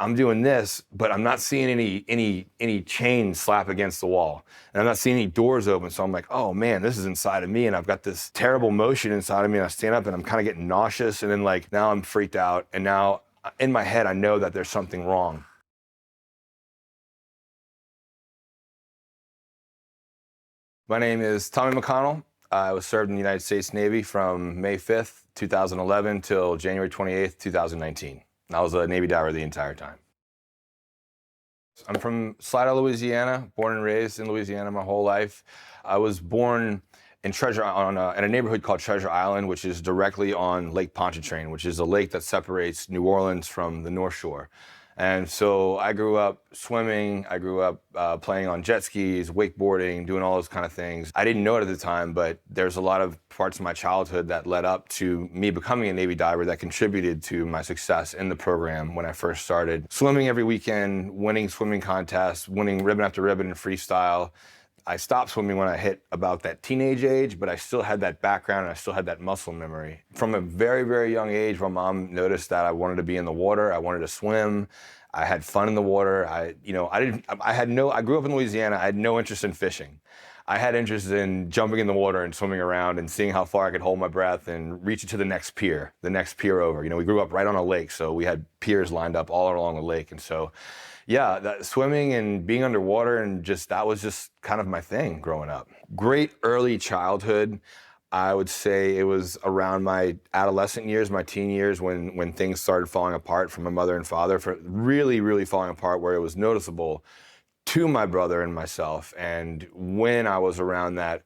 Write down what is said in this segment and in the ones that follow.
I'm doing this, but I'm not seeing any chains slap against the wall. And I'm not seeing any doors open. So I'm like, oh man, this is inside of me. And I've got this terrible motion inside of me. And I stand up and I'm kind of getting nauseous. And then like, now I'm freaked out. And now in my head, I know that there's something wrong. My name is Tommy McConnell. I was served in the United States Navy from May 5th, 2011 till January 28th, 2019. I was a Navy diver the entire time. I'm from Slidell, Louisiana, born and raised in Louisiana my whole life. I was born in in a neighborhood called Treasure Island, which is directly on Lake Pontchartrain, which is a lake that separates New Orleans from the North Shore. And so I grew up swimming, I grew up playing on jet skis, wakeboarding, doing all those kind of things. I didn't know it at the time, but there's a lot of parts of my childhood that led up to me becoming a Navy diver that contributed to my success in the program when I first started. Swimming every weekend, winning swimming contests, winning ribbon after ribbon in freestyle. I stopped swimming when I hit about that teenage age, but I still had that background and I still had that muscle memory. From a very, very young age, my mom noticed that I wanted to be in the water. I wanted to swim. I had fun in the water. I grew up in Louisiana. I had no interest in fishing. I had interest in jumping in the water and swimming around and seeing how far I could hold my breath and reach it to the next pier over. We grew up right on a lake, so we had piers lined up all along the lake. And so, yeah, that swimming and being underwater and that was just kind of my thing growing up. Great early childhood. I would say it was around my adolescent years, my teen years, when things started falling apart for my mother and father, for really, really falling apart, where it was noticeable to my brother and myself. And when I was around that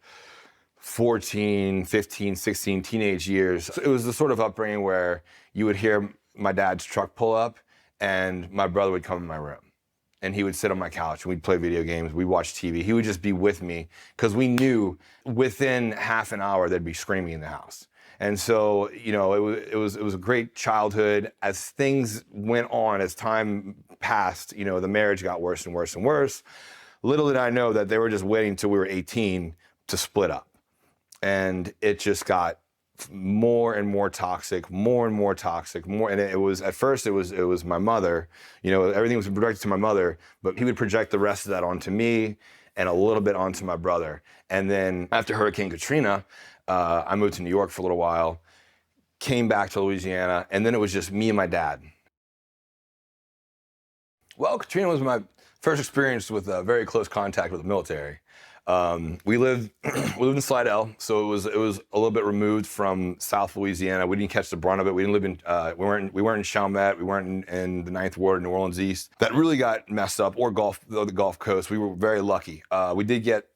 14, 15, 16 teenage years, it was the sort of upbringing where you would hear my dad's truck pull up and my brother would come in my room. And he would sit on my couch and we'd play video games, we'd watch TV. He would just be with me because we knew within half an hour there'd be screaming in the house. And so, it was a great childhood. As things went on, as time passed, the marriage got worse and worse and worse. Little did I know that they were just waiting until we were 18 to split up. And it just got more and more toxic, and it was, at first it was my mother, everything was directed to my mother, but he would project the rest of that onto me and a little bit onto my brother. And then after Hurricane Katrina, I moved to New York for a little while, came back to Louisiana, and then it was just me and my dad. Well, Katrina was my first experience with very close contact with the military. We lived in Slidell, so it was a little bit removed from South Louisiana. We didn't catch the brunt of it. We didn't live in we weren't in Chalmette. We weren't in the Ninth Ward, New Orleans East. That really got messed up, or the Gulf Coast. We were very lucky. We did get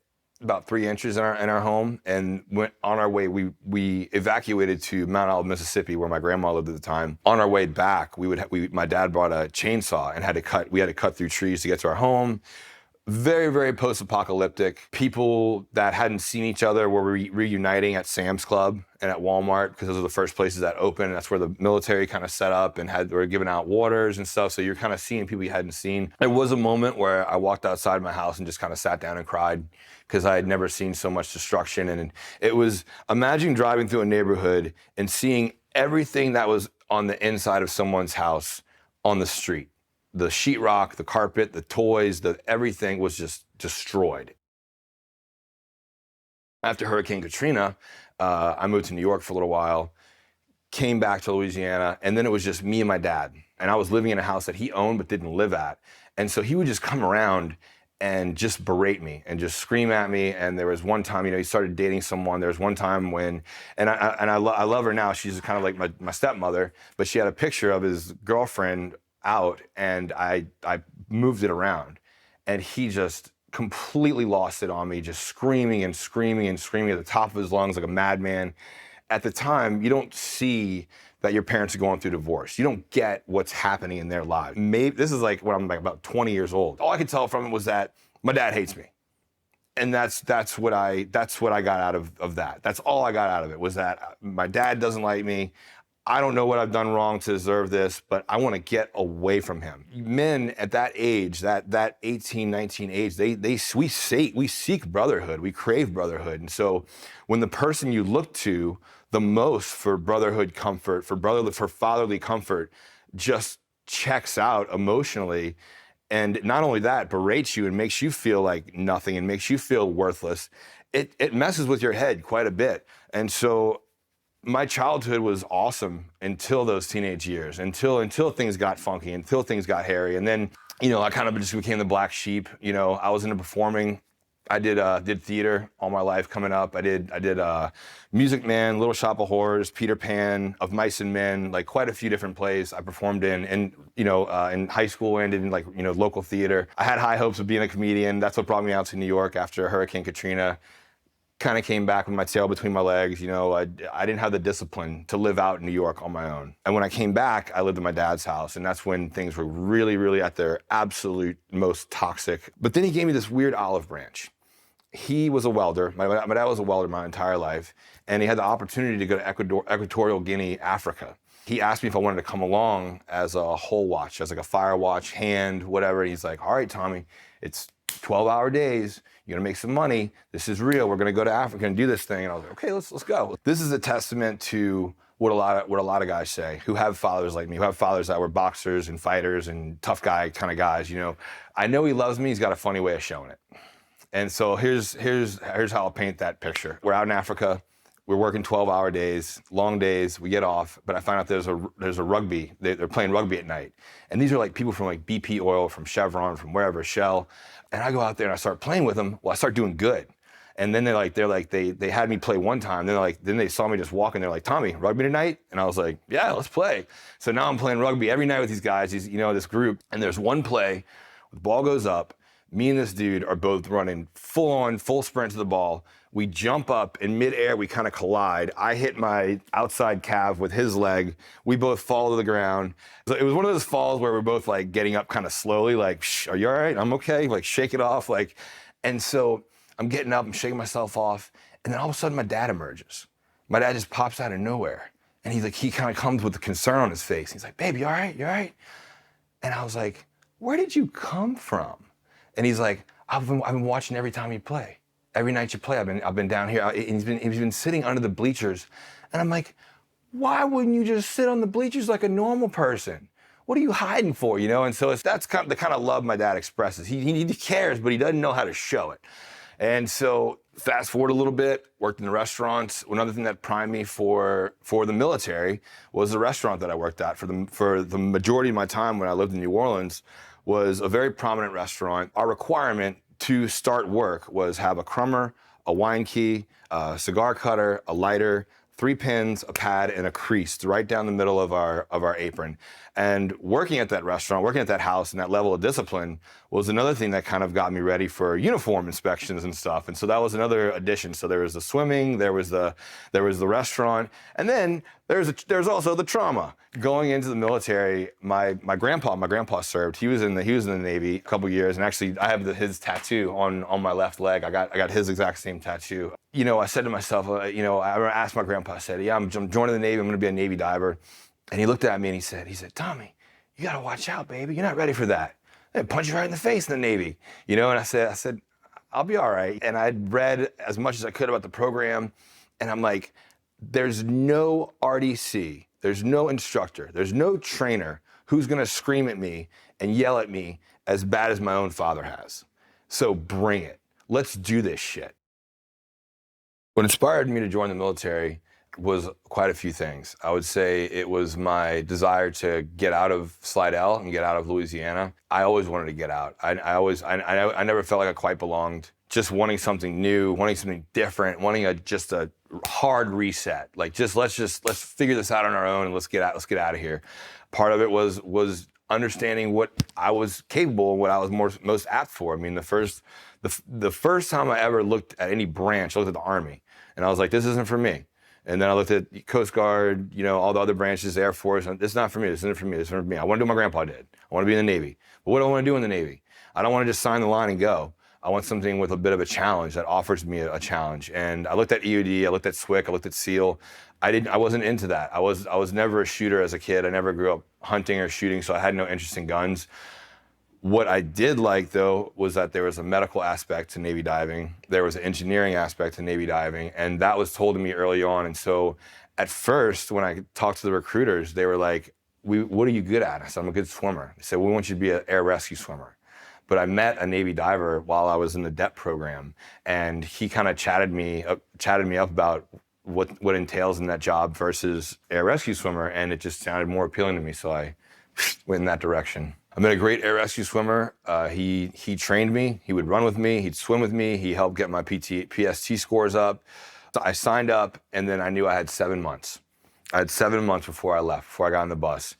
about 3 inches in our home, and went on our way. We evacuated to Mount Olive, Mississippi, where my grandma lived at the time. On our way back, my dad brought a chainsaw and we had to cut through trees to get to our home. Very, very post-apocalyptic. People that hadn't seen each other were reuniting at Sam's Club and at Walmart, because those are the first places that opened. And that's where the military kind of set up and were giving out waters and stuff. So you're kind of seeing people you hadn't seen. There was a moment where I walked outside my house and just kind of sat down and cried, because I had never seen so much destruction. And it was, imagine driving through a neighborhood and seeing everything that was on the inside of someone's house on the street. The sheetrock, the carpet, the toys, everything was just destroyed. After Hurricane Katrina, I moved to New York for a little while, came back to Louisiana, and then it was just me and my dad. And I was living in a house that he owned but didn't live at. And so he would just come around and just berate me and just scream at me. And there was one time, he started dating someone. There was one time when, I love her now. She's kind of like my stepmother, but she had a picture of his girlfriend out, and I moved it around, and he just completely lost it on me, just screaming and screaming and screaming at the top of his lungs like a madman. At the time, you don't see that your parents are going through divorce. You don't get what's happening in their lives. Maybe this is like when I'm like about 20 years old. All I could tell from it was that my dad hates me. And that's what I got out of that. That's all I got out of it, was that my dad doesn't like me. I don't know what I've done wrong to deserve this, but I want to get away from him. Men at that age, that 18, 19 age, we seek brotherhood, we crave brotherhood. And so when the person you look to the most for brotherhood comfort, for fatherly comfort, just checks out emotionally. And not only that, berates you and makes you feel like nothing and makes you feel worthless. It messes with your head quite a bit. And so my childhood was awesome until those teenage years, until things got funky, until things got hairy. And then, I kind of just became the black sheep. I was into performing. I did theater all my life coming up. I did Music Man, Little Shop of Horrors, Peter Pan, Of Mice and Men, like quite a few different plays I performed in, and in high school and in local theater. I had high hopes of being a comedian. That's what brought me out to New York after Hurricane Katrina. Kind of came back with my tail between my legs. I didn't have the discipline to live out in New York on my own. And when I came back, I lived at my dad's house, and that's when things were really, really at their absolute most toxic. But then he gave me this weird olive branch. He was a welder. My dad was a welder my entire life, and he had the opportunity to go to Equatorial Guinea, Africa. He asked me if I wanted to come along as a hole watch, as like a fire watch, hand, whatever. And he's like, all right, Tommy, it's 12-hour days. You're gonna make some money. This is real. We're gonna go to Africa and do this thing. And I was like, okay, let's go. This is a testament to what a lot of guys say who have fathers like me, who have fathers that were boxers and fighters and tough guy kind of guys. I know he loves me. He's got a funny way of showing it. And so here's how I'll paint that picture. We're out in Africa. We're working 12-hour days, long days. We get off, but I find out there's a rugby. They're playing rugby at night, and these are like people from like BP Oil, from Chevron, from wherever, Shell. And I go out there and I start playing with them. Well, I start doing good, and then they had me play one time. Then they saw me just walking. They're like, Tommy, rugby tonight? And I was like, yeah, let's play. So now I'm playing rugby every night with these guys. This group. And there's one play, the ball goes up. Me and this dude are both running full sprint to the ball. We jump up in midair, we kind of collide. I hit my outside calf with his leg. We both fall to the ground. So it was one of those falls where we're both like getting up kind of slowly, like, shh, are you all right? I'm okay, like shake it off. And so I'm getting up, I'm shaking myself off. And then all of a sudden my dad emerges. My dad just pops out of nowhere. And he kind of comes with the concern on his face. He's like, babe, you all right? You all right? And I was like, where did you come from? And he's like, I've been watching every time you play. Every night you play, I've been down here. And he's been sitting under the bleachers. And I'm like, why wouldn't you just sit on the bleachers like a normal person? What are you hiding for, And so that's kind of the kind of love my dad expresses. He cares, but he doesn't know how to show it. And so fast forward a little bit, worked in the restaurants. Another thing that primed me for the military was the restaurant that I worked at for the majority of my time when I lived in New Orleans. Was a very prominent restaurant. Our requirement to start work was have a crummer, a wine key, a cigar cutter, a lighter, 3 pins, a pad, and a crease right down the middle of our apron. And working at that restaurant, working at that house, and that level of discipline was another thing that kind of got me ready for uniform inspections and stuff. And so that was another addition. So there was the swimming, there was the restaurant, and then there's also the trauma. Going into the military, my grandpa served. He was in the Navy a couple years, and actually I have his tattoo on my left leg. I got his exact same tattoo. I said to myself, I asked my grandpa, I said, yeah, I'm joining the Navy. I'm going to be a Navy diver. And he looked at me and he said, Tommy, you got to watch out, baby. You're not ready for that. They punch you right in the face in the Navy. And I said, I'll be all right. And I'd read as much as I could about the program. And I'm like, there's no RDC, there's no instructor, there's no trainer who's going to scream at me and yell at me as bad as my own father has. So bring it. Let's do this shit. What inspired me to join the military was quite a few things. I would say it was my desire to get out of Slidell and get out of Louisiana. I always wanted to get out. I never felt like I quite belonged. Just wanting something new, wanting something different, wanting just a hard reset. Like let's figure this out on our own and let's get out of here. Part of it was understanding what I was capable and what I was most apt for. I mean, the first time I ever looked at any branch, I looked at the Army, and I was like, this isn't for me. And then I looked at Coast Guard, all the other branches, Air Force. This is not for me. This isn't for me. This isn't for me. I want to do what my grandpa did. I want to be in the Navy. But what do I want to do in the Navy? I don't want to just sign the line and go. I want something with a bit of a challenge that offers me a challenge. And I looked at EOD, I looked at SWIC, I looked at SEAL. I wasn't into that. I was never a shooter as a kid. I never grew up hunting or shooting, so I had no interest in guns. What I did like, though, was that there was a medical aspect to Navy diving. There was an engineering aspect to Navy diving, and that was told to me early on. And so at first, when I talked to the recruiters, they were like, what are you good at? I said, I'm a good swimmer. They said, we want you to be an air rescue swimmer. But I met a Navy diver while I was in the DEP program, and he kind of chatted me up about what entails in that job versus air rescue swimmer, and it just sounded more appealing to me, so I went in that direction. I've been a great air rescue swimmer. He trained me. He would run with me. He'd swim with me. He helped get my PST scores up. So I signed up, and then I knew I had 7 months. I had 7 months before I left, before I got on the bus.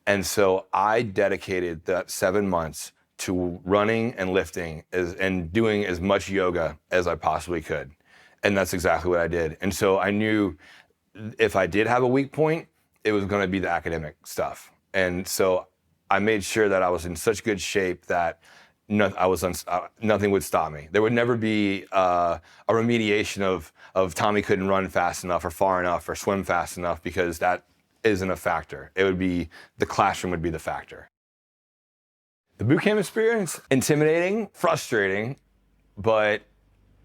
And so I dedicated that 7 months to running and lifting and doing as much yoga as I possibly could. And that's exactly what I did. And so I knew if I did have a weak point, it was going to be the academic stuff. And so I made sure that I was in such good shape that nothing would stop me. There would never be a remediation of Tommy couldn't run fast enough or far enough or swim fast enough, because that isn't a factor. It would be, the classroom would be the factor. The boot camp experience, intimidating, frustrating, but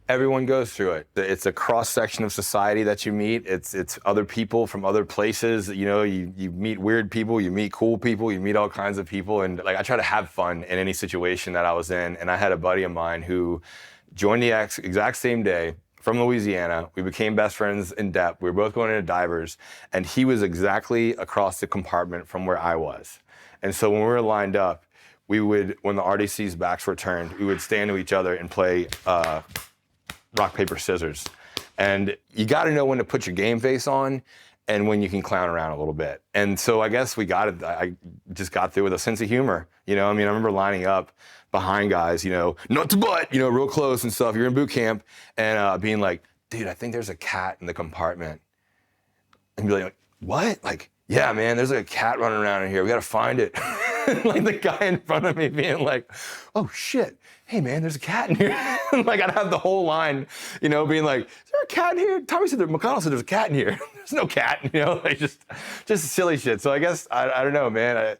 everyone goes through it. It's a cross-section of society that you meet. It's other people from other places. You know, you meet weird people, you meet cool people, you meet all kinds of people. And like, I try to have fun in any situation that I was in. And I had a buddy of mine who joined the exact same day from Louisiana. We became best friends in DEP. We were both going into divers, and he was exactly across the compartment from where I was. And so when we were lined up, we would, when the RDC's backs were turned, we would stand to each other and play rock, paper, scissors. And you got to know when to put your game face on and when you can clown around a little bit. And so I guess we got it. I just got through with a sense of humor. You know, I mean, I remember lining up behind guys, you know, nut to butt, you know, real close and stuff. You're in boot camp, and being like, dude, I think there's a cat in the compartment. And be like, what? Like, yeah, man, there's like a cat running around in here. We got to find it. Like the guy in front of me being like, oh shit, hey man, there's a cat in here. Like I'd have the whole line, you know, being like, is there a cat in here? Tommy said, McConnell said there's a cat in here. There's no cat, you know, like just silly shit. So I guess, I don't know, man.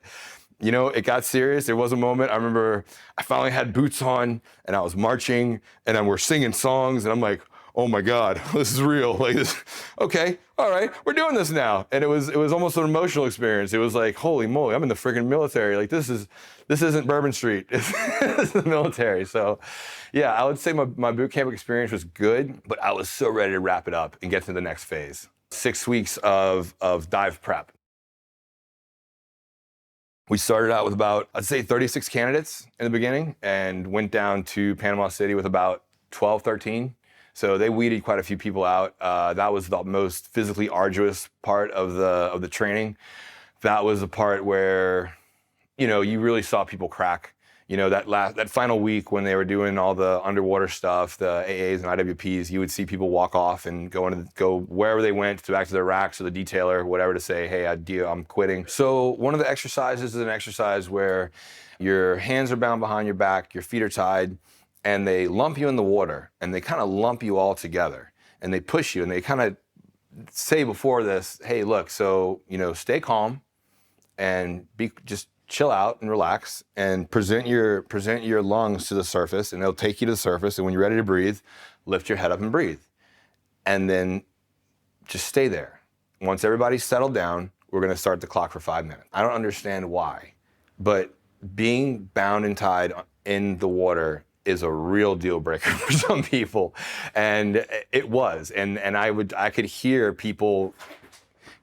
You know, it got serious. There was a moment, I remember I finally had boots on and I was marching and then we're singing songs and I'm like, oh my God, this is real. Like this, okay, all right, we're doing this now. And it was almost an emotional experience. It was like, holy moly, I'm in the freaking military. Like this isn't Bourbon Street. This is the military. So yeah, I would say my boot camp experience was good, but I was so ready to wrap it up and get to the next phase. 6 weeks of dive prep. We started out with about, I'd say 36 candidates in the beginning and went down to Panama City with about 12, 13. So they weeded quite a few people out. That was the most physically arduous part of the training. That was the part where, you know, you really saw people crack. You know, that final week when they were doing all the underwater stuff, the AAs and IWPs, you would see people walk off and go wherever they went, back to their racks or the detailer, whatever, to say, hey, I'm quitting. So one of the exercises is an exercise where your hands are bound behind your back, your feet are tied, and they lump you in the water, and they kind of lump you all together, and they push you, and they kind of say before this, hey, look, so, you know, stay calm, and just chill out and relax, and present your lungs to the surface, and they'll take you to the surface, and when you're ready to breathe, lift your head up and breathe. And then just stay there. Once everybody's settled down, we're gonna start the clock for 5 minutes. I don't understand why, but being bound and tied in the water is a real deal breaker for some people. And it was, and I could hear people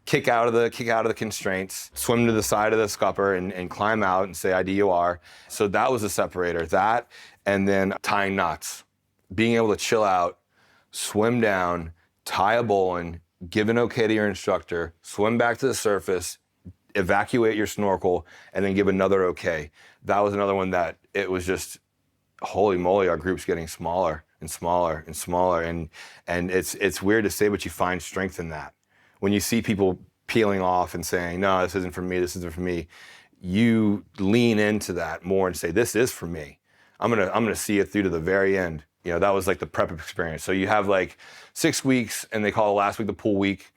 kick out of the constraints, swim to the side of the scupper and climb out and say IDOR. So that was a separator. That, and then tying knots. Being able to chill out, swim down, tie a bowline, give an okay to your instructor, swim back to the surface, evacuate your snorkel, and then give another okay. That was another one that it was just, holy moly, our group's getting smaller and smaller and smaller. And it's weird to say, but you find strength in that. When you see people peeling off and saying, no, this isn't for me, this isn't for me, you lean into that more and say, this is for me. I'm gonna see it through to the very end. You know, that was like the prep experience. So you have like 6 weeks, and they call last week the pool week,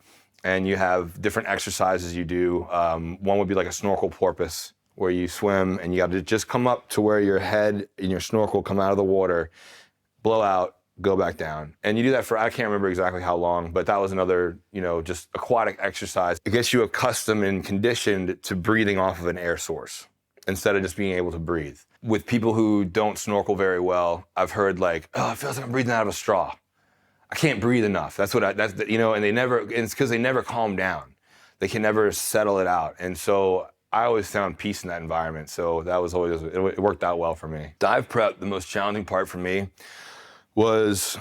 and you have different exercises you do. One would be like a snorkel porpoise, where you swim and you got to just come up to where your head and your snorkel come out of the water, blow out, go back down. And you do that for, I can't remember exactly how long, but that was another, just aquatic exercise. It gets you accustomed and conditioned to breathing off of an air source instead of just being able to breathe. With people who don't snorkel very well, I've heard like, oh, it feels like I'm breathing out of a straw. I can't breathe enough. And it's because they never calm down. They can never settle it out. And so I always found peace in that environment. So that was always, it worked out well for me. Dive prep, the most challenging part for me was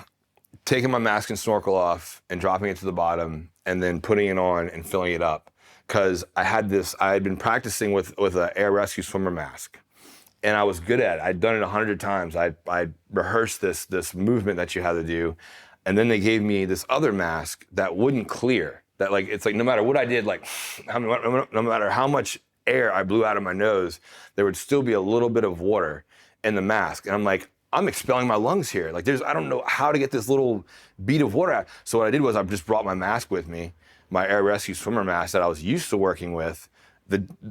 taking my mask and snorkel off and dropping it to the bottom and then putting it on and filling it up. Because I had been practicing with an air rescue swimmer mask. And I was good at it. I'd done it 100 times. I rehearsed this movement that you had to do. And then they gave me this other mask that wouldn't clear. That it's like no matter what I did, no matter how much air I blew out of my nose, there would still be a little bit of water in the mask. And I'm like, I'm expelling my lungs here. I don't know how to get this little bead of water out. So what I did was I just brought my mask with me, my air rescue swimmer mask that I was used to working with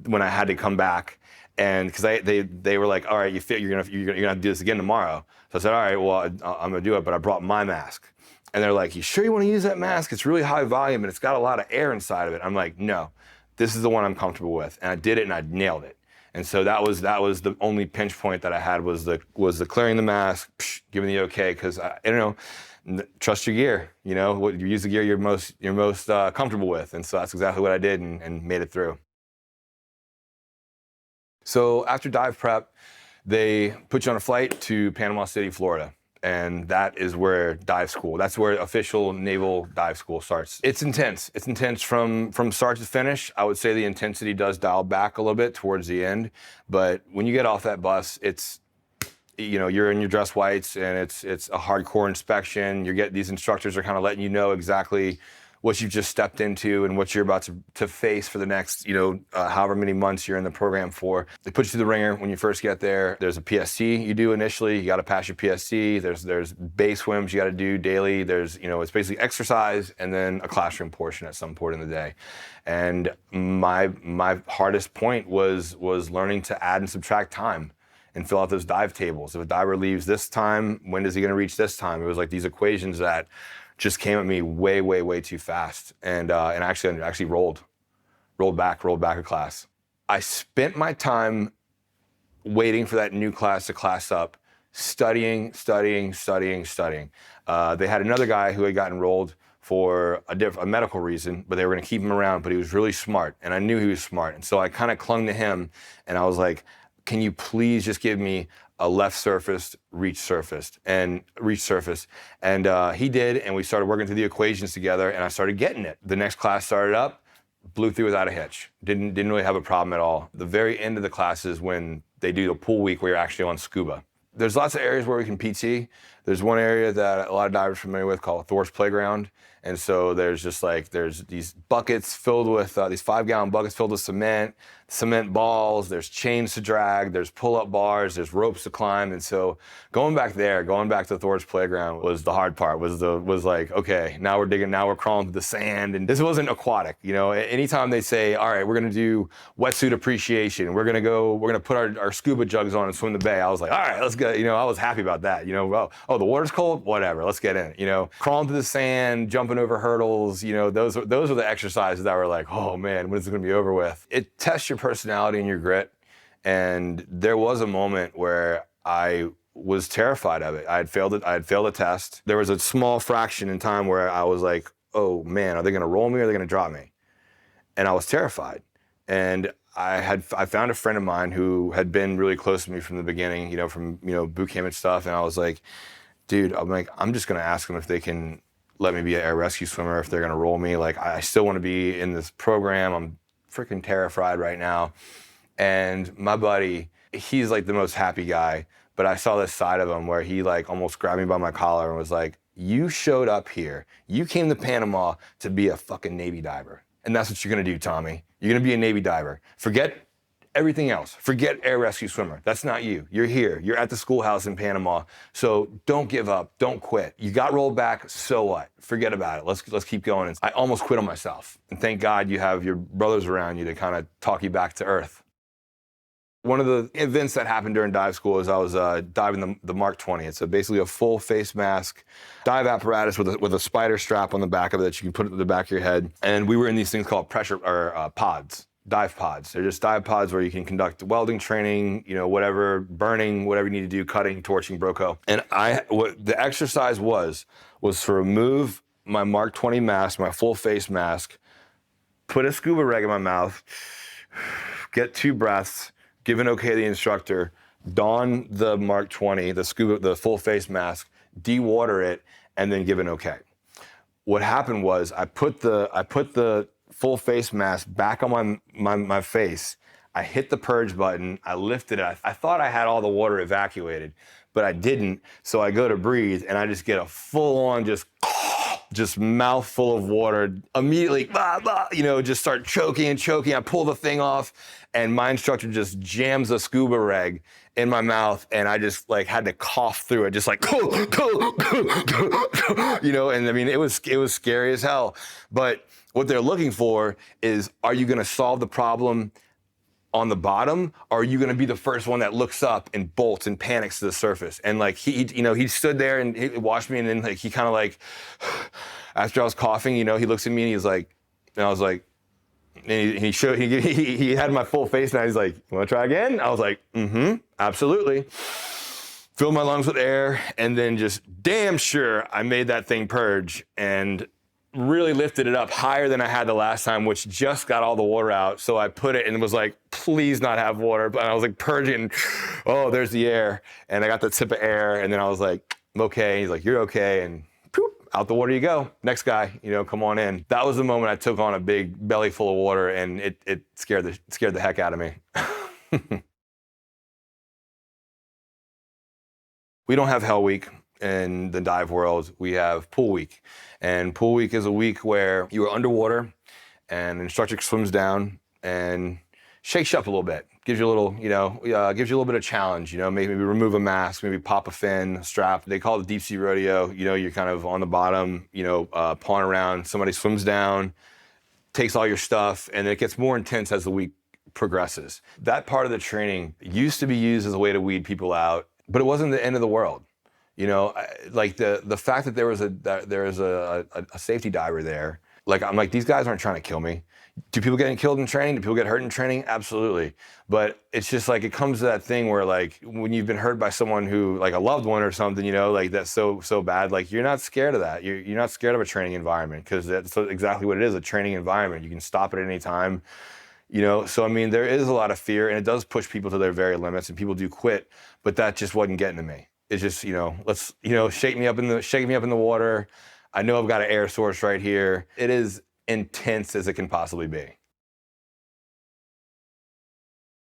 when I had to come back. And because they were like, all right, you're gonna have to do this again tomorrow. So I said, all right, well, I'm gonna do it, but I brought my mask. And they're like, you sure you want to use that mask? It's really high volume and it's got a lot of air inside of it. I'm like, no, this is the one I'm comfortable with. And I did it and I nailed it. And so that was the only pinch point that I had was the clearing the mask, giving the okay, because I don't know, trust your gear. You use the gear you're most comfortable with. And so that's exactly what I did and made it through. So after dive prep, they put you on a flight to Panama City, Florida. And that is where dive school, that's where official naval dive school starts. It's intense. It's intense from start to finish. I would say the intensity does dial back a little bit towards the end. But when you get off that bus, it's, you're in your dress whites and it's a hardcore inspection. These instructors are kind of letting you know exactly what you've just stepped into and what you're about to face for the next, however many months you're in the program for. They put you through the ringer when you first get there. There's a PST you do initially. You got to pass your PST. There's bay swims you got to do daily. There's, it's basically exercise and then a classroom portion at some point in the day. And my hardest point was learning to add and subtract time and fill out those dive tables. If a diver leaves this time, when is he going to reach this time? It was like these equations that just came at me way, way, way too fast. And actually rolled back a class. I spent my time waiting for that new class to class up, studying. They had another guy who had gotten enrolled for a medical reason, but they were gonna keep him around, but he was really smart, and I knew he was smart. And so I kind of clung to him, and I was like, can you please just give me a left surfaced, reach surfaced. And he did, and we started working through the equations together, and I started getting it. The next class started up, blew through without a hitch. Didn't really have a problem at all. The very end of the class is when they do the pool week where you're actually on scuba. There's lots of areas where we can PT. There's one area that a lot of divers are familiar with called Thor's Playground. And so there's these buckets filled with, these 5-gallon buckets filled with cement balls, there's chains to drag, there's pull-up bars, there's ropes to climb. And so going back to Thor's Playground was the hard part, was like, okay, now we're crawling through the sand. And this wasn't aquatic, anytime they say, all right, we're gonna do wetsuit appreciation, we're gonna put our scuba jugs on and swim the bay. I was like, all right, let's go, I was happy about that, oh, the water's cold, whatever, let's get in it, crawling through the sand, jumping over hurdles, those are the exercises that were like, oh man, when is it gonna be over with? It tests your personality and your grit. And there was a moment where I was terrified of it. I had failed a test. There was a small fraction in time where I was like, oh man, are they gonna roll me or are they gonna drop me? And I was terrified. And I found a friend of mine who had been really close to me from the beginning, from boot camp and stuff. And I was like, dude, I'm just gonna ask them if they can let me be an air rescue swimmer, if they're gonna roll me. Like, I still wanna be in this program. I'm freaking terrified right now. And my buddy, he's like the most happy guy, but I saw this side of him where he like almost grabbed me by my collar and was like, you showed up here. You came to Panama to be a fucking Navy diver. And that's what you're gonna do, Tommy. You're gonna be a Navy diver. Forget everything else. Forget air rescue swimmer. That's not you. You're here. You're at the schoolhouse in Panama. So don't give up. Don't quit. You got rolled back. So what? Forget about it. Let's keep going. I almost quit on myself. And thank God you have your brothers around you to kind of talk you back to earth. One of the events that happened during dive school is I was diving the Mark 20. It's basically a full face mask dive apparatus with a spider strap on the back of it that you can put it to the back of your head. And we were in these things called pods. Dive pods. They're just dive pods where you can conduct welding training, whatever, burning, whatever you need to do, cutting, torching, broco. And what the exercise was to remove my Mark 20 mask, my full face mask, put a scuba rag in my mouth, get 2 breaths, give an okay to the instructor, don the Mark 20, the full face mask, de-water it, and then give an okay. What happened was I put the full face mask back on my face. I hit the purge button, I lifted it. I thought I had all the water evacuated, but I didn't. So I go to breathe and I just get a full on just mouthful of water. Immediately, just start choking. I pull the thing off and my instructor just jams a scuba rag in my mouth and I just had to cough through it, just and I mean, it was scary as hell. But what they're looking for is, are you gonna solve the problem on the bottom, or are you gonna be the first one that looks up and bolts and panics to the surface? And he stood there and he watched me, and then he kind of after I was coughing, he looks at me and he's like, and I was like, and he had my full face and he's like, you wanna try again? I was like, absolutely. Filled my lungs with air, and then just damn sure I made that thing purge and really lifted it up higher than I had the last time, which just got all the water out. So I put it and was like, please not have water. But I was purging, oh, there's the air. And I got the tip of air, and then I was like, I'm okay. He's like, you're okay. And poop, out the water you go. Next guy, come on in. That was the moment I took on a big belly full of water, and it scared the heck out of me. We don't have Hell Week in the dive world. We have Pool Week. And Pool Week is a week where you are underwater and an instructor swims down and shakes you up a little bit. Gives you a little, gives you a little bit of challenge, maybe remove a mask, maybe pop a fin, strap. They call it deep sea rodeo. You're kind of on the bottom, pawing around. Somebody swims down, takes all your stuff, and it gets more intense as the week progresses. That part of the training used to be used as a way to weed people out, but it wasn't the end of the world. The fact that there was a safety diver there, I'm like, these guys aren't trying to kill me. Do people get killed in training? Do people get hurt in training? Absolutely. But it's just it comes to that thing where when you've been hurt by someone who, a loved one or something, that's so bad, you're not scared of that. You're not scared of a training environment, because that's exactly what it is, a training environment. You can stop it at any time. So I mean, there is a lot of fear, and it does push people to their very limits, and people do quit, but that just wasn't getting to me. It's just, let's, shake me up in the water. I know I've got an air source right here. It is intense as it can possibly be.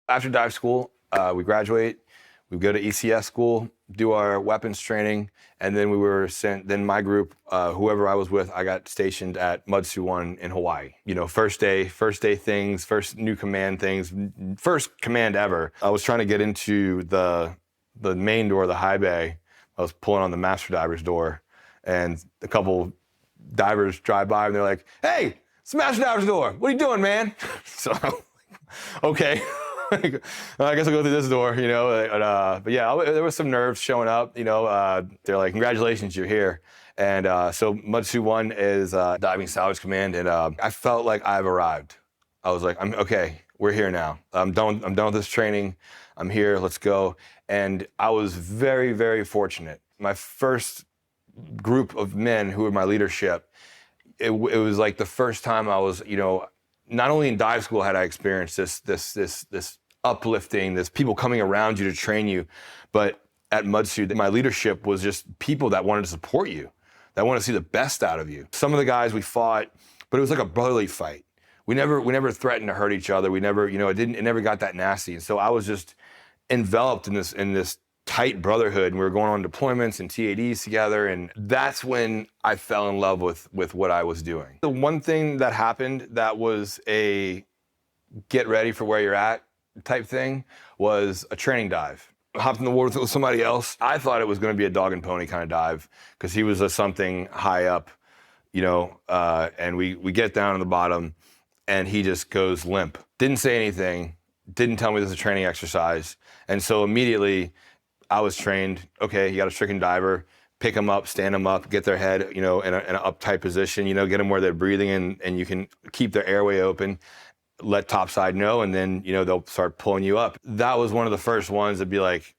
After dive school, we graduate, we go to ECS school, do our weapons training, and then we were sent, then my group, whoever I was with, I got stationed at Mudsu 1 in Hawaii. First day things, first new command things, first command ever. I was trying to get into the main door of the high bay. I was pulling on the master diver's door, and a couple divers drive by and they're like, hey, it's the master diver's door. What are you doing, man? So I'm like, okay. I guess I'll go through this door, but yeah, there was some nerves showing up, they're like, congratulations, you're here. And so Mudsu 1 is diving salvage command, and I felt like I've arrived. I was like, I'm okay, we're here now. I'm done with this training. I'm here, let's go. And I was very, very fortunate. My first group of men who were my leadership, it was the first time I was, not only in dive school had I experienced this uplifting, this people coming around you to train you, but at Mudsu, my leadership was just people that wanted to support you, that wanted to see the best out of you. Some of the guys we fought, but it was like a brotherly fight. We never threatened to hurt each other. We never, it never got that nasty. And so I was just enveloped in this tight brotherhood, and we were going on deployments and TADs together, and that's when I fell in love with what I was doing. The one thing that happened that was a get ready for where you're at type thing was a training dive. I hopped in the water with somebody else. I thought it was going to be a dog and pony kind of dive, because he was something high up, and we get down to the bottom, and he just goes limp. Didn't say anything, didn't tell me this was a training exercise. And so immediately I was trained, okay, you got a stricken diver, pick them up, stand them up, get their head, in an uptight position, get them where they're breathing and you can keep their airway open, let topside know, and then, they'll start pulling you up. That was one of the first ones that'd be like,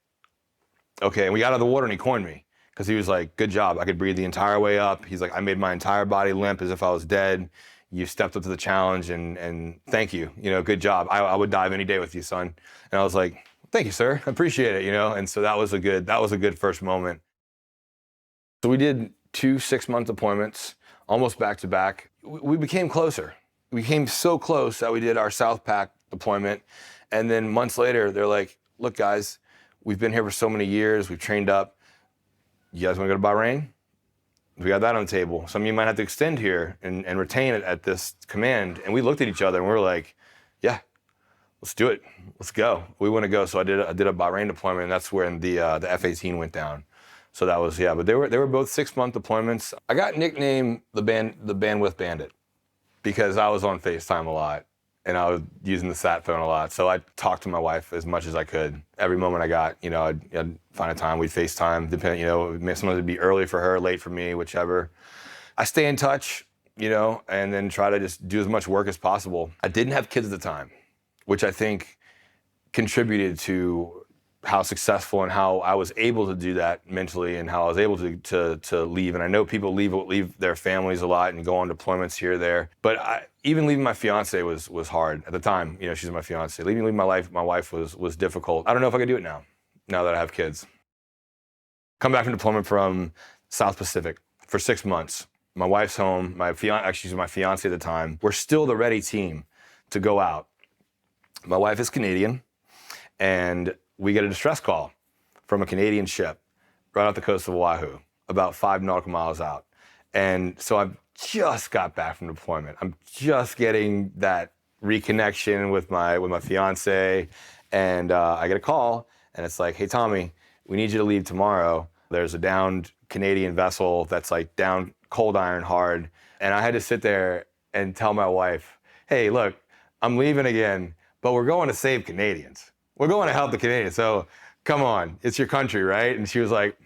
okay, and we got out of the water and he coined me because he was like, good job. I could breathe the entire way up. He's like, I made my entire body limp as if I was dead. You stepped up to the challenge and thank you, good job. I would dive any day with you, son. And I was like, thank you, sir. I appreciate it, And so that was a good first moment. So we did 2 6-month deployments, almost back to back. We became closer. We became so close that we did our South Pac deployment. And then months later, they're like, look, guys, we've been here for so many years. We've trained up. You guys want to go to Bahrain? We got that on the table. Some of you might have to extend here and retain it at this command. And we looked at each other and we were like, yeah, let's do it. Let's go. We want to go. So I did a Bahrain deployment, and that's when the F-18 went down. So that was, but they were both 6-month deployments. I got nicknamed the Bandwidth Bandit because I was on FaceTime a lot and I was using the sat phone a lot. So I talked to my wife as much as I could. Every moment I got, I'd find a time, we'd FaceTime, sometimes it'd be early for her, late for me, whichever. I stay in touch, and then try to just do as much work as possible. I didn't have kids at the time, which I think contributed to how successful and how I was able to do that mentally and how I was able to leave. And I know people leave their families a lot and go on deployments here or there. But even leaving my fiance was hard at the time. She's my fiance. Leaving my wife was difficult. I don't know if I could do it now that I have kids. Come back from deployment from South Pacific for 6 months. My wife's home. She's my fiance at the time. We're still the ready team to go out. My wife is Canadian, and we get a distress call from a Canadian ship right off the coast of Oahu, about 5 nautical miles out. And so I've just got back from deployment. I'm just getting that reconnection with my fiance, and I get a call, and it's like, hey, Tommy, we need you to leave tomorrow. There's a downed Canadian vessel that's like down cold iron hard. And I had to sit there and tell my wife, hey, look, I'm leaving again, but we're going to save Canadians. We're going to help the Canadians, so come on, it's your country, right? And she was like,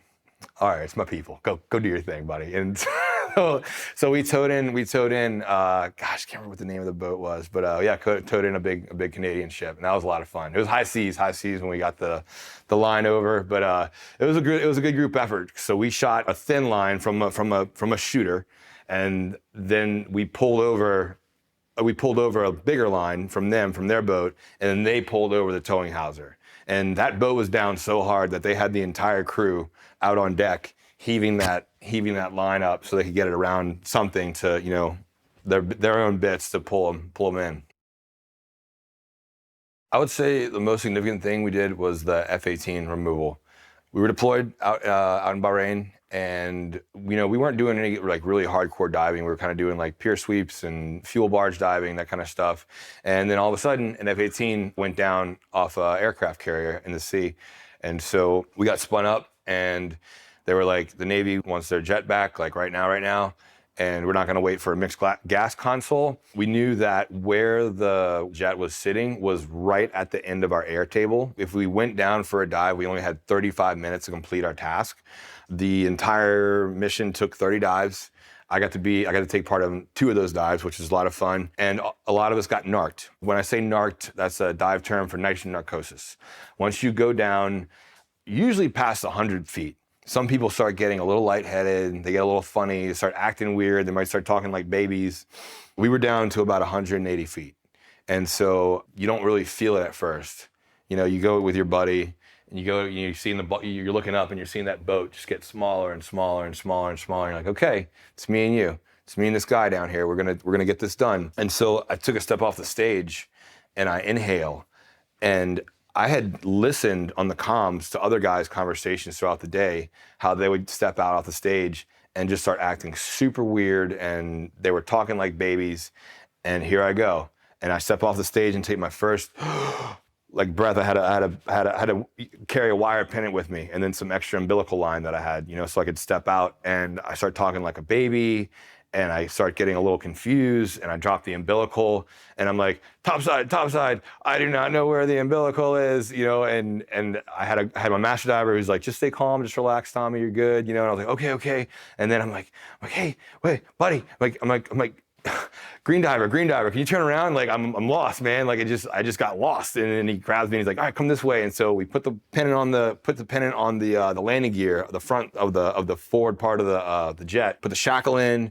all right, it's my people. Go do your thing, buddy. And so we towed in, gosh, I can't remember what the name of the boat was, but towed in a big Canadian ship, and that was a lot of fun. It was high seas when we got the line over, but it was a good group effort. So we shot a thin line from a shooter, and then we pulled over a bigger line from their boat, and then they pulled over the towing hauser. And that boat was down so hard that they had the entire crew out on deck heaving that line up so they could get it around something to, their own bits to pull them in. I would say the most significant thing we did was the F-18 removal. We were deployed out in Bahrain, and we weren't doing any like really hardcore diving. We were kind of doing like pier sweeps and fuel barge diving, that kind of stuff. And then all of a sudden, an F-18 went down off an aircraft carrier in the sea, and so we got spun up, and they were like, the Navy wants their jet back, like right now. And we're not going to wait for a mixed gas console. We knew that where the jet was sitting was right at the end of our air table. If we went down for a dive, we only had 35 minutes to complete our task. The entire mission took 30 dives. I got to take part in 2 of those dives, which was a lot of fun. And a lot of us got narked. When I say narked, that's a dive term for nitrogen narcosis. Once you go down, usually past 100 feet, some people start getting a little lightheaded, they get a little funny, they start acting weird, they might start talking like babies. We were down to about 180 feet. And so you don't really feel it at first. You go with your buddy, and you're looking up and you're seeing that boat just get smaller and smaller and smaller and smaller. And you're like, okay, it's me and you. It's me and this guy down here. We're gonna get this done. And so I took a step off the stage and I inhale, and I had listened on the comms to other guys' conversations throughout the day, how they would step out off the stage and just start acting super weird, and they were talking like babies. And here I go, and I step off the stage and take my first breath. I had to carry a wire pennant with me, and then some extra umbilical line that I had, so I could step out, and I start talking like a baby. and I start getting a little confused, and I drop the umbilical, and I'm like, topside, topside. I do not know where the umbilical is, and I had my master diver who's like, just stay calm, just relax, Tommy, you're good, and I was like, okay. And then I'm like, hey, wait, buddy, I'm like, green diver, can you turn around? Like, I'm lost, man. Like, I just got lost. And then he grabs me and he's like, all right, come this way. And so we put the pennant on the landing gear, the front of the forward part of the jet, put the shackle in,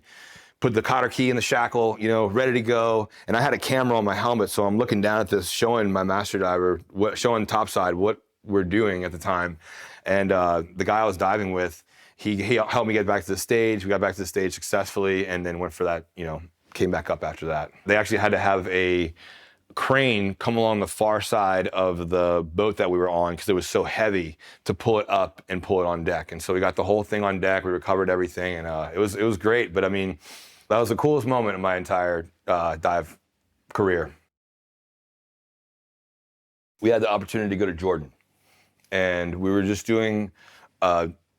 put the cotter key in the shackle, ready to go. And I had a camera on my helmet, so I'm looking down at this, showing my master diver, showing topside what we're doing at the time. And the guy I was diving with, he helped me get back to the stage. We got back to the stage successfully, and then went for that, came back up after that. They actually had to have a crane come along the far side of the boat that we were on because it was so heavy to pull it up and pull it on deck. And so we got the whole thing on deck. We recovered everything, and it was great. But I mean, that was the coolest moment in my entire dive career. We had the opportunity to go to Jordan, and we were just doing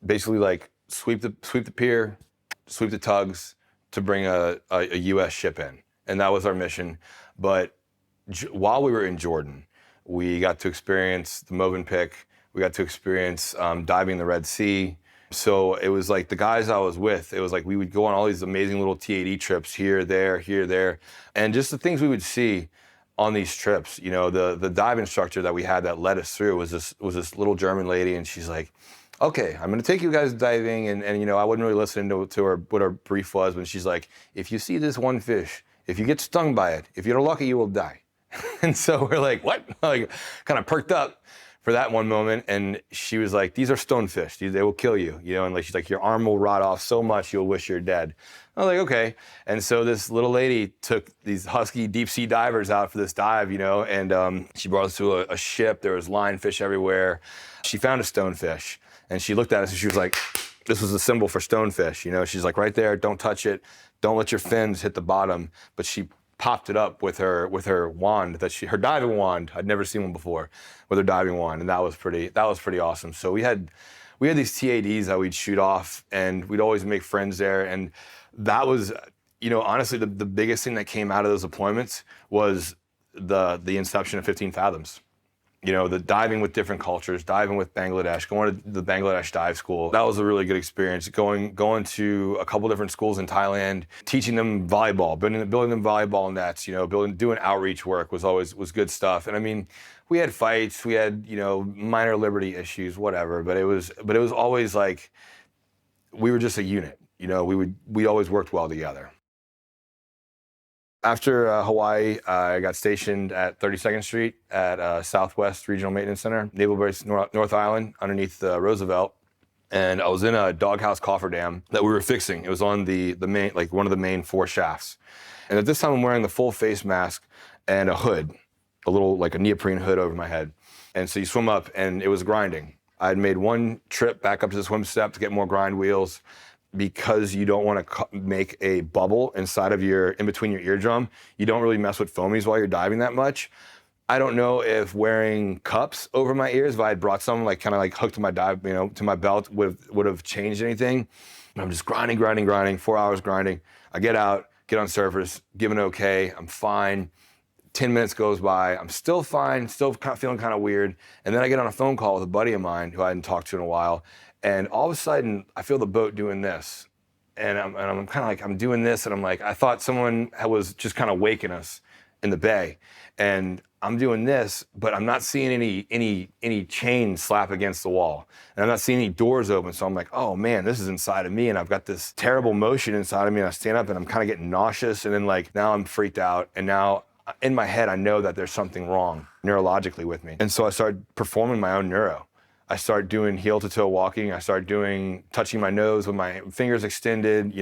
basically like sweep the pier, sweep the tugs, to bring a U.S. ship in. And that was our mission. But while we were in Jordan, we got to experience the Movenpick. We got to experience diving the Red Sea. So it was like the guys I was with, it was like we would go on all these amazing little TAD trips here, there. And just the things we would see on these trips, the dive instructor that we had that led us through was this little German lady, and she's like, okay, I'm gonna take you guys diving, and I wasn't really listening to her, what her brief was, but she's like, if you see this one fish, if you get stung by it, if you're lucky, you will die. And so we're like, what? Like, kind of perked up for that one moment, and she was like, these are stonefish, they will kill you, and like she's like, your arm will rot off so much you'll wish you're dead. I was like, okay. And so this little lady took these husky deep sea divers out for this dive, and she brought us to a ship. There was lionfish everywhere. She found a stonefish. And she looked at us and she was like, this was a symbol for stonefish, she's like, right there, don't touch it, don't let your fins hit the bottom. But she popped it up with her wand, her diving wand. I'd never seen one before, with her diving wand, and that was pretty awesome. So we had these TADs that we'd shoot off, and we'd always make friends there. And that was, honestly, the biggest thing that came out of those deployments was the inception of 15 Fathoms. The diving with different cultures, diving with Bangladesh, going to the Bangladesh dive school. That was a really good experience. Going to a couple different schools in Thailand, teaching them volleyball, building them volleyball nets, doing outreach work was good stuff. And I mean, we had fights, we had, minor liberty issues, whatever, but it was always like, we were just a unit, we always worked well together. After Hawaii, I got stationed at 32nd Street at Southwest Regional Maintenance Center, Naval Base North Island, underneath Roosevelt. And I was in a doghouse cofferdam that we were fixing. It was on the main, like one of the main 4 shafts. And at this time, I'm wearing the full face mask and a hood, a little like a neoprene hood over my head. And so you swim up, and it was grinding. I'd made one trip back up to the swim step to get more grind wheels. Because you don't want to make a bubble in between your eardrum, you don't really mess with foamies while you're diving that much. I don't know if wearing cups over my ears, if I had brought some kind of hooked to my dive, to my belt, would have changed anything. I'm just grinding, 4 hours grinding. I get out, get on surface, give an okay, I'm fine. 10 minutes goes by, I'm still fine, still feeling kind of weird. And then I get on a phone call with a buddy of mine who I hadn't talked to in a while. And all of a sudden, I feel the boat doing this. And I'm kind of like, I'm doing this, and I'm like, I thought someone was just kind of waking us in the bay. And I'm doing this, but I'm not seeing any chains slap against the wall. And I'm not seeing any doors open. So I'm like, oh man, this is inside of me. And I've got this terrible motion inside of me. And I stand up and I'm kind of getting nauseous. And then now I'm freaked out. And now in my head, I know that there's something wrong neurologically with me. And so I started performing my own neuro. I started doing heel to toe walking. I started touching my nose with my fingers extended.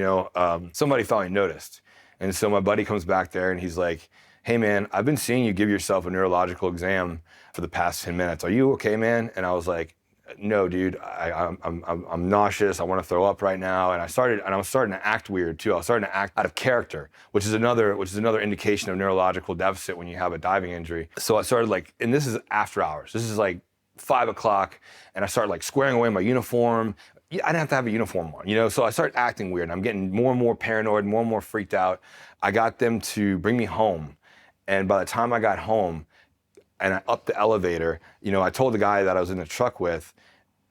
Somebody finally noticed. And so my buddy comes back there and he's like, hey man, I've been seeing you give yourself a neurological exam for the past 10 minutes. Are you okay, man? And I was like, no, dude, I'm nauseous. I want to throw up right now. And I was starting to act weird too. I was starting to act out of character, which is another indication of neurological deficit when you have a diving injury. So I started and this is after hours. This is 5 o'clock, and I started squaring away my uniform, I didn't have to have a uniform on, so I started acting weird. And I'm getting more and more paranoid, more and more freaked out. I got them to bring me home. And by the time I got home and I upped the elevator, I told the guy that I was in the truck with,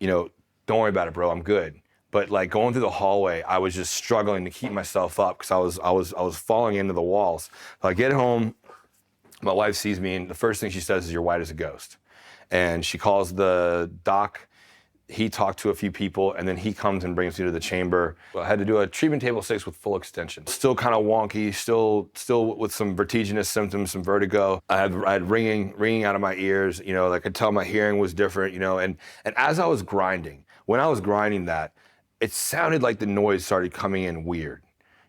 don't worry about it, bro, I'm good. But like going through the hallway, I was just struggling to keep myself up because I was falling into the walls. So I get home, my wife sees me, and the first thing she says is, "You're white as a ghost." And she calls the doc. He talked to a few people, and then he comes and brings me to the chamber. I had to do a treatment table 6 with full extension. Still kind of wonky, still with some vertiginous symptoms, some vertigo. I had ringing out of my ears. I could tell my hearing was different. And as I was grinding, when I was grinding that, it sounded like the noise started coming in weird.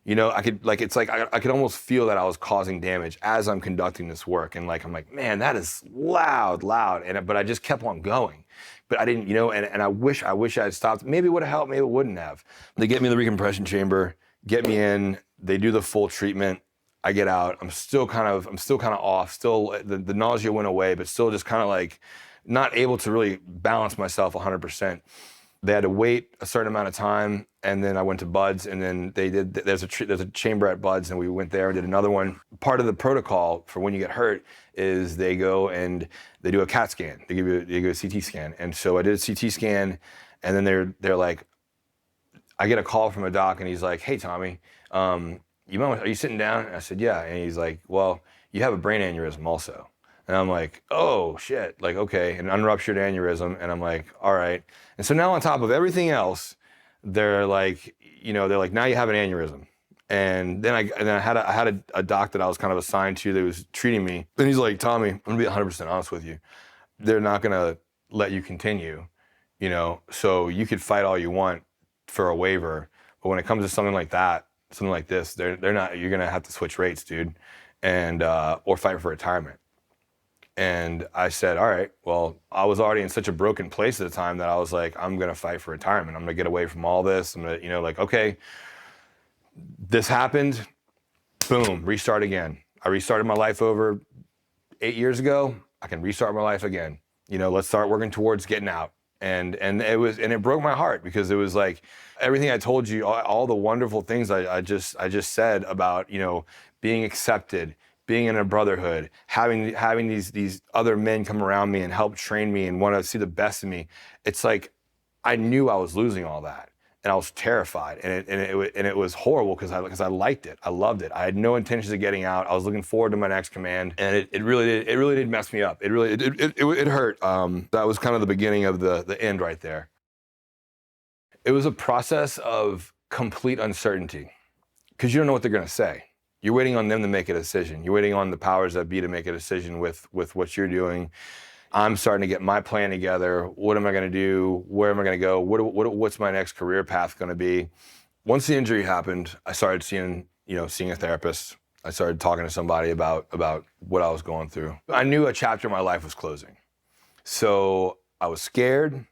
I could almost feel that I was causing damage as I'm conducting this work. And I'm like, man, that is loud. But I just kept on going. But I didn't, and I wish I had stopped. Maybe it would have helped, maybe it wouldn't have. They get me in the recompression chamber, get me in, they do the full treatment. I get out, I'm still kind of off, still the nausea went away, but still just kind of like not able to really balance myself 100%. They had to wait a certain amount of time, and then I went to Bud's, and then there's a chamber at Bud's, and we went there and did another one. Part of the protocol for when you get hurt is they go and they do a CAT scan. They give you a CT scan. And so I did a CT scan, and then they're like, I get a call from a doc, and he's like, "Hey, Tommy, are you sitting down?" And I said, "Yeah." And he's like, "Well, you have a brain aneurysm also." And I'm like, "Oh shit," okay, an unruptured aneurysm. And I'm like, all right. And so now on top of everything else, they're like, now you have an aneurysm. And then I had a doc that I was kind of assigned to that was treating me. And he's like, "Tommy, I'm gonna be 100% honest with you. They're not gonna let you continue, so you could fight all you want for a waiver, but when it comes to something like that, something like this, they're not. You're gonna have to switch rates, dude, and or fight for retirement." And I said, all right, well, I was already in such a broken place at the time that I was like, I'm gonna fight for retirement. I'm gonna get away from all this. I'm gonna, okay, this happened, boom, restart again. I restarted my life over 8 years ago. I can restart my life again. Let's start working towards getting out. And it broke my heart because it was like everything I told you, all the wonderful things I just said about, being accepted, being in a brotherhood, having these other men come around me and help train me and want to see the best in me. It's like I knew I was losing all that, and I was terrified, and it was horrible because I liked it, I loved it. I had no intentions of getting out. I was looking forward to my next command, and it really did mess me up. It hurt. That was kind of the beginning of the end right there. It was a process of complete uncertainty because you don't know what they're going to say. You're waiting on them to make a decision. You're waiting on the powers that be to make a decision with what you're doing. I'm starting to get my plan together. What am I going to do? Where am I going to go? What's my next career path going to be? Once the injury happened, I started seeing a therapist. I started talking to somebody about what I was going through. I knew a chapter of my life was closing. So I was scared,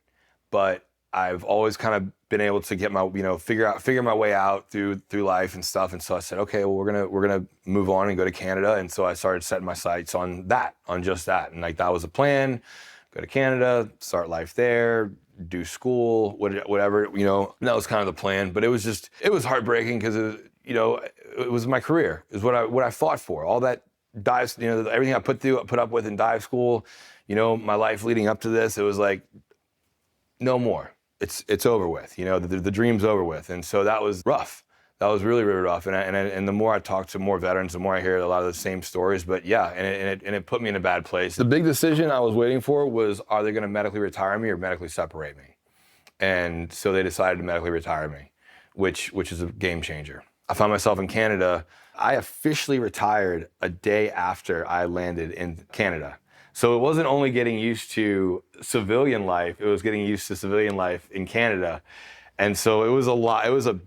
but I've always kind of been able to get my, figure my way out through life and stuff. And so I said, okay, well, we're gonna move on and go to Canada. And so I started setting my sights on just that. And that was the plan. Go to Canada, start life there, do school, whatever, and that was kind of the plan. But it was heartbreaking because it was my career, is what I fought for. All that dives, everything I put up with in dive school, my life leading up to this, it was like, no more. It's over with, the dream's over with. And so that was rough. That was really, really rough. And the more I talk to more veterans, the more I hear a lot of the same stories. But yeah, and it put me in a bad place. The big decision I was waiting for was, are they going to medically retire me or medically separate me? And so they decided to medically retire me, which is a game changer. I found myself in Canada. I officially retired a day after I landed in Canada. So it wasn't only getting used to civilian life, it was getting used to civilian life in Canada. And so it was a lot, it was a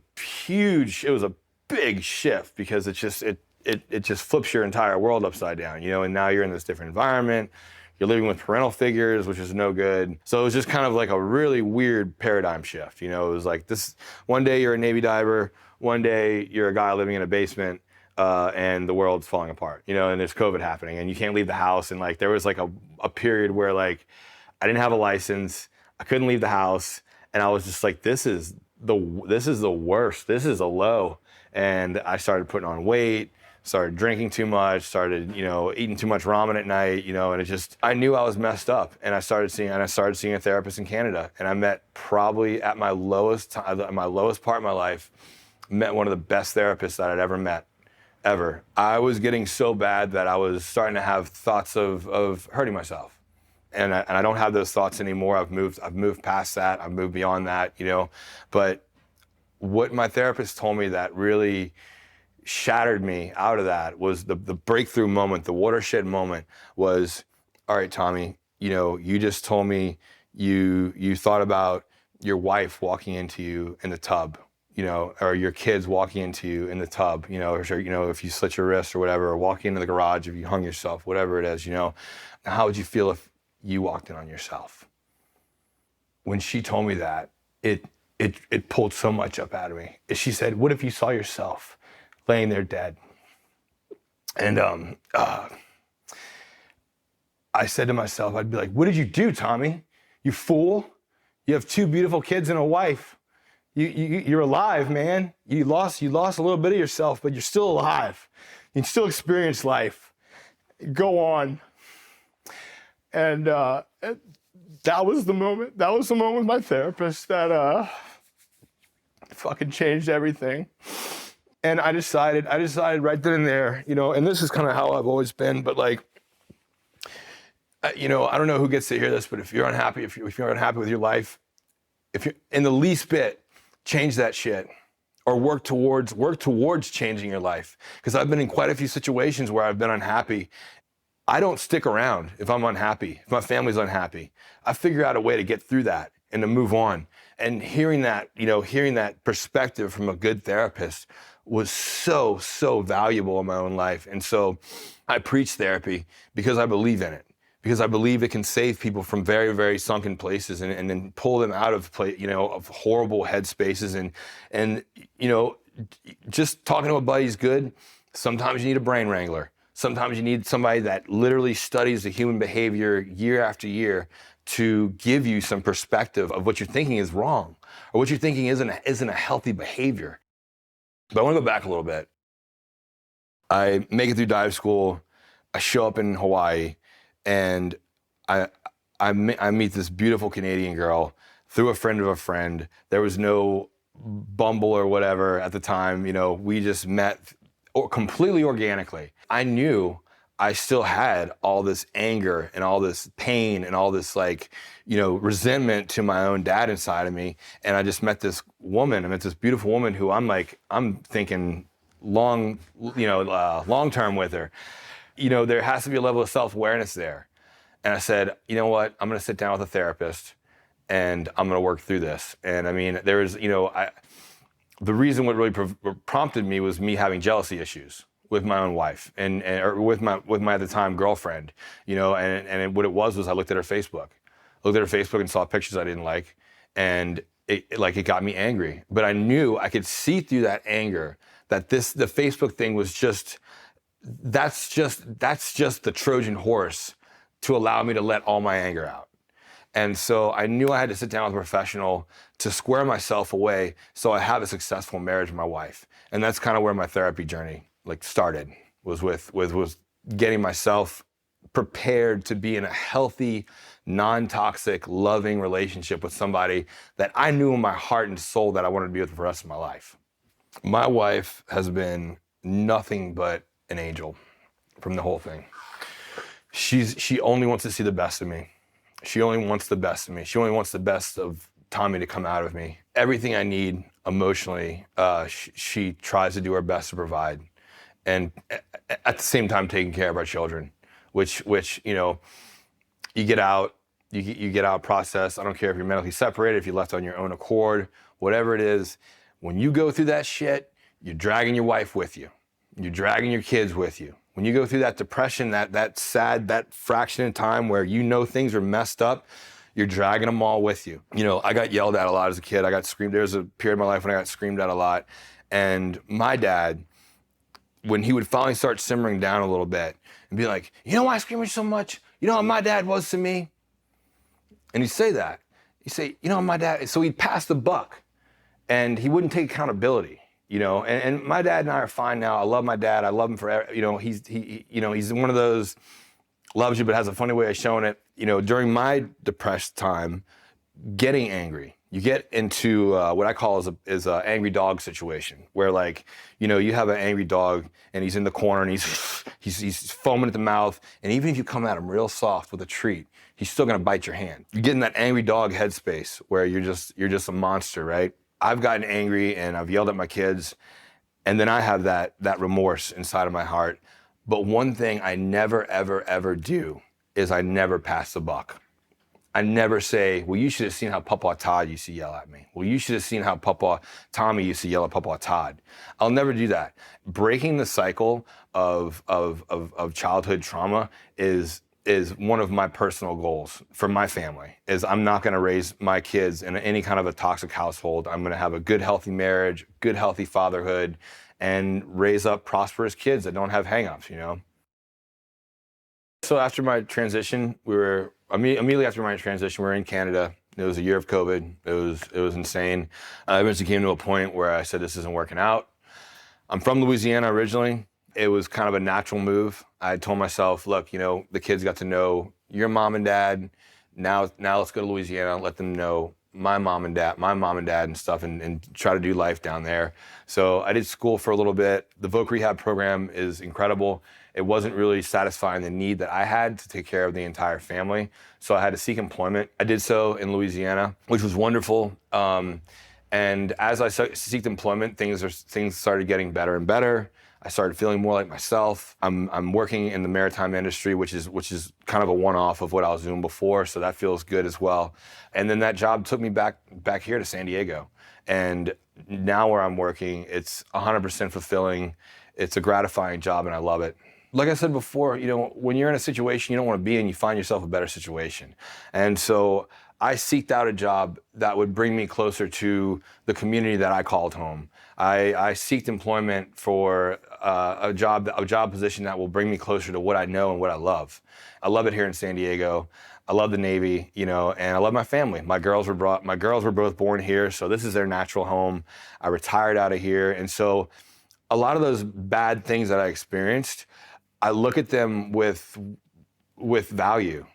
big shift because it just flips your entire world upside down, and now you're in this different environment. You're living with parental figures, which is no good. So it was just kind of like a really weird paradigm shift. It was like this, one day you're a Navy diver, one day you're a guy living in a basement, and the world's falling apart, and there's COVID happening and you can't leave the house. And there was a period where I didn't have a license, I couldn't leave the house, And I was just like, this is the worst. This is a low. And I started putting on weight, started drinking too much, started, eating too much ramen at night, and I knew I was messed up. And I started seeing a therapist in Canada. And I met probably at my lowest part of my life, met one of the best therapists that I'd ever met, ever. I was getting so bad that I was starting to have thoughts of hurting myself. And I don't have those thoughts anymore. I've moved past that. I've moved beyond that, But what my therapist told me that really shattered me out of that was the breakthrough moment, the watershed moment was, all right, Tommy, you just told me you thought about your wife walking into you in the tub, or your kids walking into you in the tub, or if you slit your wrist or whatever, or walking into the garage, if you hung yourself, whatever it is, how would you feel if you walked in on yourself? When she told me that, it pulled so much up out of me. She said, what if you saw yourself laying there dead? And I said to myself, I'd be like, what did you do, Tommy? You fool. You have 2 beautiful kids and a wife. You're alive, man. You lost a little bit of yourself, but you're still alive. You can still experience life. Go on. And that was the moment. That was the moment with my therapist that fucking changed everything. And I decided right then and there, and this is kind of how I've always been, but like, I don't know who gets to hear this, but if you're unhappy, if you're unhappy with your life, if you're in the least bit, change that shit, or work towards changing your life. Because I've been in quite a few situations where I've been unhappy. I don't stick around if I'm unhappy, if my family's unhappy. I figure out a way to get through that and to move on. And hearing that perspective from a good therapist was so, so valuable in my own life. And so I preach therapy because I believe in it, because I believe it can save people from very, very sunken places and then pull them out of of horrible headspaces. And just talking to a buddy is good. Sometimes you need a brain wrangler. Sometimes you need somebody that literally studies the human behavior year after year to give you some perspective of what you're thinking is wrong or what you're thinking isn't a healthy behavior. But I want to go back a little bit. I make it through dive school. I show up in Hawaii, and I meet this beautiful Canadian girl through a friend of a friend. There was no Bumble or whatever at the time. We just met completely organically. I knew I still had all this anger and all this pain and all this resentment to my own dad inside of me. And I just met this woman. I met this beautiful woman who I'm thinking long term with her. There has to be a level of self-awareness there. And I said, you know what? I'm going to sit down with a therapist and I'm going to work through this. And I mean, there was, the reason what really prompted me was me having jealousy issues with my own wife or with my at the time girlfriend, and what it was I looked at her Facebook. And saw pictures I didn't like, and it got me angry. But I knew I could see through that anger that the Facebook thing was that's just the Trojan horse to allow me to let all my anger out. And so I knew I had to sit down with a professional to square myself away so I have a successful marriage with my wife. And that's kind of where my therapy journey started, was with getting myself prepared to be in a healthy, non-toxic, loving relationship with somebody that I knew in my heart and soul that I wanted to be with for the rest of my life. My wife has been nothing but an angel from the whole thing. She only wants to see the best of me. She only wants the best of me. She only wants the best of Tommy to come out of me. Everything I need emotionally, she tries to do her best to provide. And at the same time, taking care of our children, which you get out, you get out process. I don't care if you're medically separated, if you're left on your own accord, whatever it is. When you go through that shit, you're dragging your wife with you. You're dragging your kids with you. When you go through that depression, that sad, that fraction in time where things are messed up, you're dragging them all with you. I got yelled at a lot as a kid. I got screamed. There was a period in my life when I got screamed at a lot. And my dad, when he would finally start simmering down a little bit and be like, you know why I scream at you so much? You know what my dad was to me? And he'd say that. You say, my dad, so he'd pass the buck and he wouldn't take accountability, and my dad and I are fine now. I love my dad. I love him forever. He's one of those loves you, but has a funny way of showing it. During my depressed time, getting angry, you get into what I call is a angry dog situation, where you have an angry dog and he's in the corner and he's foaming at the mouth, and even if you come at him real soft with a treat, he's still gonna bite your hand. You get in that angry dog headspace where you're just a monster, right? I've gotten angry and I've yelled at my kids, and then I have that remorse inside of my heart. But one thing I never, ever, ever do is I never pass the buck. I never say, well, you should have seen how Papa Todd used to yell at me. Well, you should have seen how Papa Tommy used to yell at Papa Todd. I'll never do that. Breaking the cycle of childhood trauma is one of my personal goals for my family. Is I'm not gonna raise my kids in any kind of a toxic household. I'm gonna have a good, healthy marriage, good, healthy fatherhood, and raise up prosperous kids that don't have hangups, So after my transition, immediately after my transition, we were in Canada. It was a year of COVID. It was insane. I eventually came to a point where I said, this isn't working out. I'm from Louisiana originally. It was kind of a natural move. I told myself, look, the kids got to know your mom and dad. Now let's go to Louisiana, let them know my mom and dad and stuff, and try to do life down there. So I did school for a little bit. The voc rehab program is incredible. It wasn't really satisfying the need that I had to take care of the entire family. So I had to seek employment. I did so in Louisiana, which was wonderful. And as I seeked employment, things started getting better and better. I started feeling more like myself. I'm working in the maritime industry, which is kind of a one-off of what I was doing before, so that feels good as well. And then that job took me back here to San Diego. And now where I'm working, it's 100% fulfilling. It's a gratifying job and I love it. Like I said before, when you're in a situation you don't want to be in, you find yourself a better situation. And so I seeked out a job that would bring me closer to the community that I called home. I seeked employment for a job position that will bring me closer to what I know and what I love. I love it here in San Diego. I love the Navy, and I love my family. My girls were both born here, so this is their natural home. I retired out of here, and so a lot of those bad things that I experienced, I look at them with value,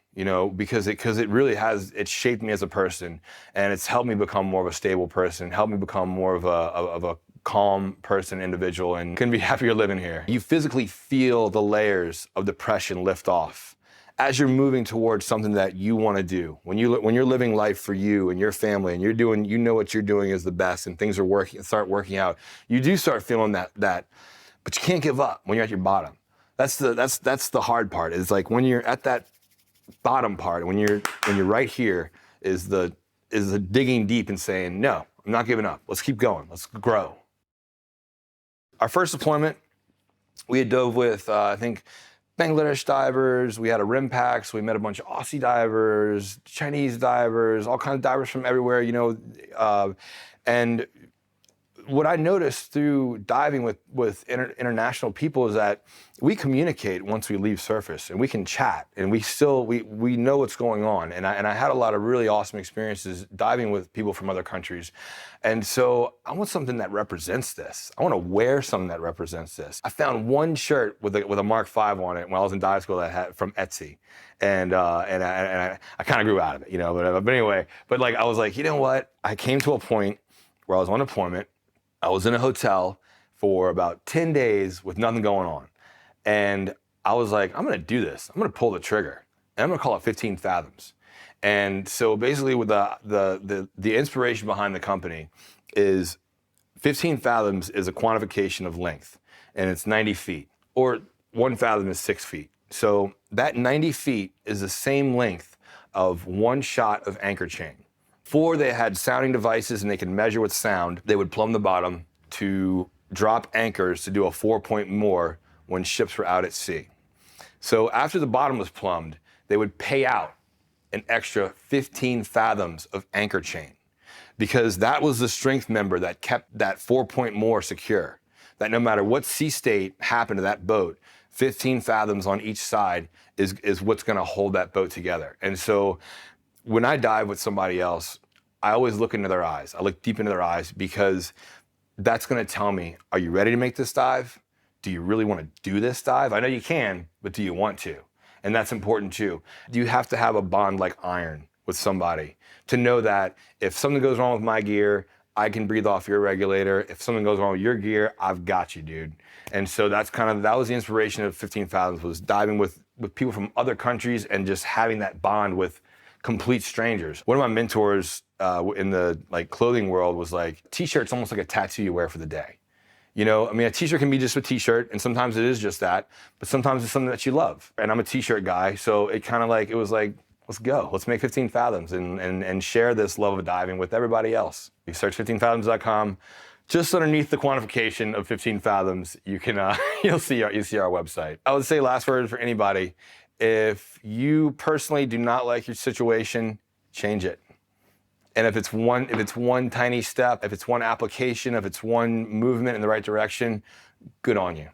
because it really it's shaped me as a person, and it's helped me become more of a stable person, helped me become more of a calm person, individual, and couldn't be happier living here. You physically feel the layers of depression lift off as you're moving towards something that you want to do. When you're living life for you and your family, and you know what you're doing is the best, and things start working out, you do start feeling that, but you can't give up when you're at your bottom. That's the hard part. Is like when you're at that bottom part, when you're right here, is the digging deep and saying, no, I'm not giving up. Let's keep going. Let's grow. Our first deployment, we had dove with, I think, Bangladesh divers. We had a rim pack, so we met a bunch of Aussie divers, Chinese divers, all kinds of divers from everywhere, and what I noticed through diving with international people is that we communicate once we leave surface, and we can chat, and we know what's going on. And I had a lot of really awesome experiences diving with people from other countries. And so I want something that represents this. I want to wear something that represents this. I found one shirt with a Mark V on it when I was in dive school that I had from Etsy. And I kind of grew out of it, but anyway, I was like, you know what? I came to a point where I was on deployment. I was in a hotel for about 10 days with nothing going on. And I was like, I'm gonna do this. I'm gonna pull the trigger, and I'm gonna call it 15 fathoms. And so basically with the inspiration behind the company is 15 fathoms is a quantification of length, and it's 90 feet, or 1 fathom is 6 feet. So that 90 feet is the same length of one shot of anchor chain. Before they had sounding devices and they could measure with sound, they would plumb the bottom to drop anchors to do a 4-point moor when ships were out at sea. So after the bottom was plumbed, they would pay out an extra 15 fathoms of anchor chain, because that was the strength member that kept that 4-point moor secure. That no matter what sea state happened to that boat, 15 fathoms on each side is what's gonna hold that boat together. And so when I dive with somebody else, I always look into their eyes. I look deep into their eyes because that's gonna tell me, are you ready to make this dive? Do you really wanna do this dive? I know you can, but do you want to? And that's important too. You have to have a bond like iron with somebody to know that if something goes wrong with my gear, I can breathe off your regulator. If something goes wrong with your gear, I've got you, dude. And so that was the inspiration of 15 Fathoms, was diving with people from other countries and just having that bond with complete strangers. One of my mentors in the clothing world was like, t-shirt's almost like a tattoo you wear for the day. You know, I mean, a t-shirt can be just a t-shirt, and sometimes it is just that, but sometimes it's something that you love. And I'm a t-shirt guy, so it was like, let's go. Let's make 15 Fathoms and share this love of diving with everybody else. You search 15fathoms.com. Just underneath the quantification of 15 Fathoms, you can you'll see our website. I would say last word for anybody: if you personally do not like your situation, change it. And if it's one tiny step, if it's one application, if it's one movement in the right direction, good on you.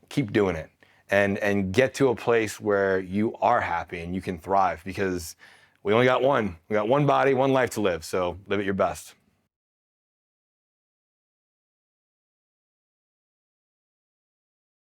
Keep doing it and get to a place where you are happy and you can thrive, because we only got one. We got one body, one life to live, so live it your best.